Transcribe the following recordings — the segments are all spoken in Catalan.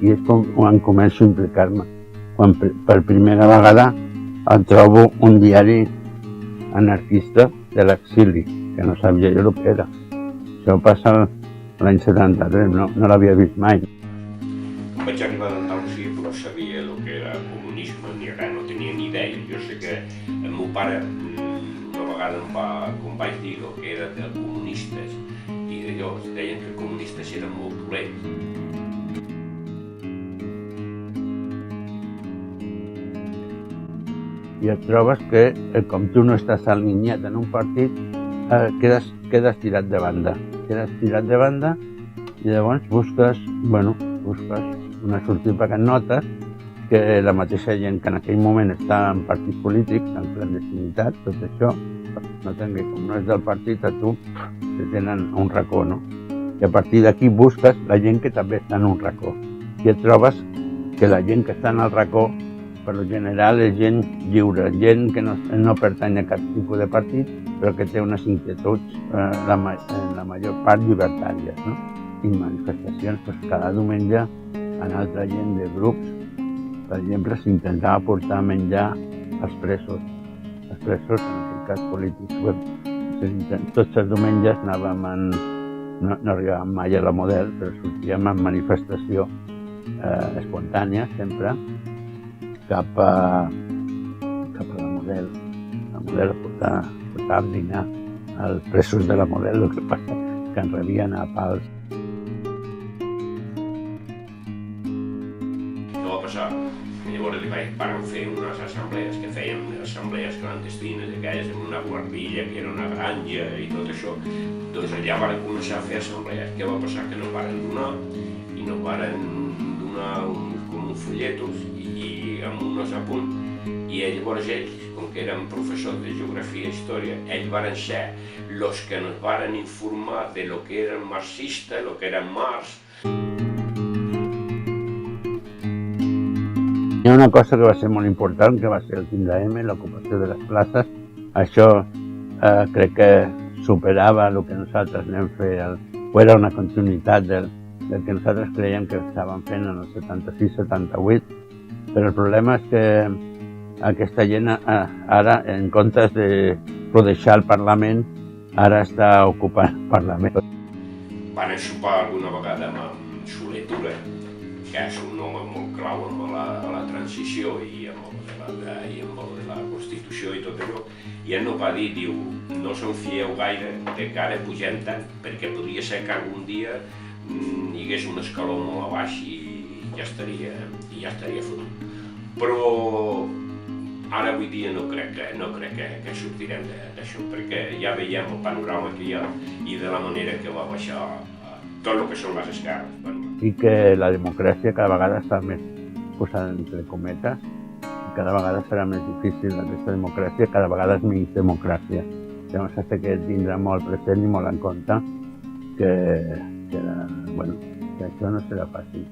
i és quan començo a implicar-me. Quan per primera vegada em trobo un diari anarquista de l'exili, que no sabia jo el que era. Això passa l'any 73, no l'havia vist mai. Vaig arribar d'Andalusia, però sabia el que era comunisme, ni res, no tenia ni idea. Jo sé que el meu pare una vegada em vaig dir el que era de comunistes, i d'allò deien que comunistes eren molt dolents. I et trobes que, com tu no estàs alineat en un partit, quedes tirat de banda. Quedes tirat de banda i llavors busques una sortida perquè notes que la mateixa gent que en aquell moment està en partits polítics, en clandestinitat, tot això, noten que com no és del partit, a tu te tenen un racó, no? I a partir d'aquí busques la gent que també està en un racó. I et trobes que la gent que està en el racó, per lo general, és gent lliure, gent que no pertany a cap tipus de partit, però que té unes inquietuds, la major part llibertàries, no? I manifestacions, cada diumenge, en altra gent de grups, per exemple, s'intentava portar menjar als presos, en aquest cas polítics. Tots els diumenges anàvem no arribàvem mai a la Model, però sortíem en manifestació espontània, sempre, cap a la Model. La Model portàvem dinar als presos de la Model, el que passa que ens rebien a pals. Què va passar? Llavors li van fer unes assemblees, que feien assemblees clandestines, aquelles amb una guardilla, que era una granja i tot això. Doncs allà van començar a fer assemblees. Què va passar? Que no varen donar, i no varen donar com uns folletos i amb uns apunts. I llavors ells, com que eren professors de geografia i història, ells varen ser els que ens varen informar de lo que era marxista, lo que era Marx. Hi ha una cosa que va ser molt important, que va ser el 15M, l'ocupació de les places. Això crec que superava el que nosaltres anem fer, o era una continuïtat del que nosaltres creiem que estàvem fent en el 76-78, però el problema és que aquesta gent ara, en comptes de prodejar el Parlament, ara està ocupant el Parlament. Van sopar alguna vegada amb Soler Tura, que és un home molt clau amb la transició i amb el de la Constitució i tot allò, i ell no va dir, diu, no se'n fieu gaire de que ara pugem tant, perquè podria ser que algun dia hi hagués un escaló molt a baix i ja estaria fotut. Però ara avui dia no crec que sortirem d'això, perquè ja veiem el panorama que hi ha i de la manera que va baixar tot el que són les esquerres. I que la democràcia cada vegada està més posada entre cometes, i cada vegada serà més difícil aquesta democràcia, cada vegada és menys democràcia. Llavors s'ha de tindre molt present i molt en compte que això no serà fàcil.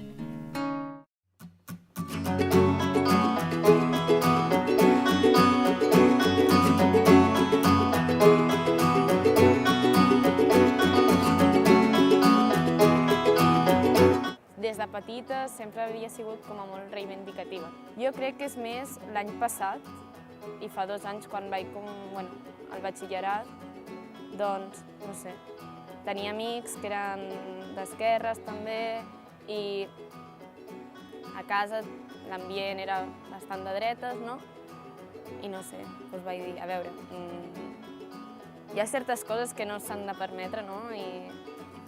Des de petita sempre havia sigut com a molt reivindicativa. Jo crec que és més l'any passat, i fa 2 anys quan vaig al batxillerat, doncs, no sé, tenia amics que eren d'esquerres també, i a casa l'ambient era bastant de dretes, no? I no sé, doncs vaig dir, a veure, hi ha certes coses que no s'han de permetre, no? I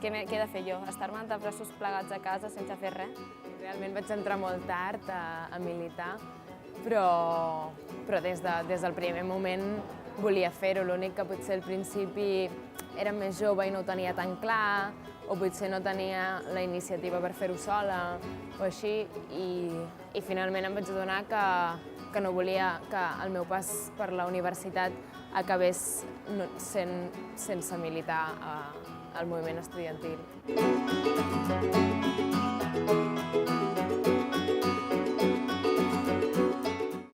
què he de fer jo? Estar-me de braços plegats a casa sense fer res? Realment vaig entrar molt tard a militar, però des del primer moment volia fer-ho. L'únic que potser al principi era més jove i no ho tenia tan clar, o potser no tenia la iniciativa per fer-ho sola, o així, i finalment em vaig adonar que no volia que el meu pas per la universitat acabés sense militar al moviment estudiantil.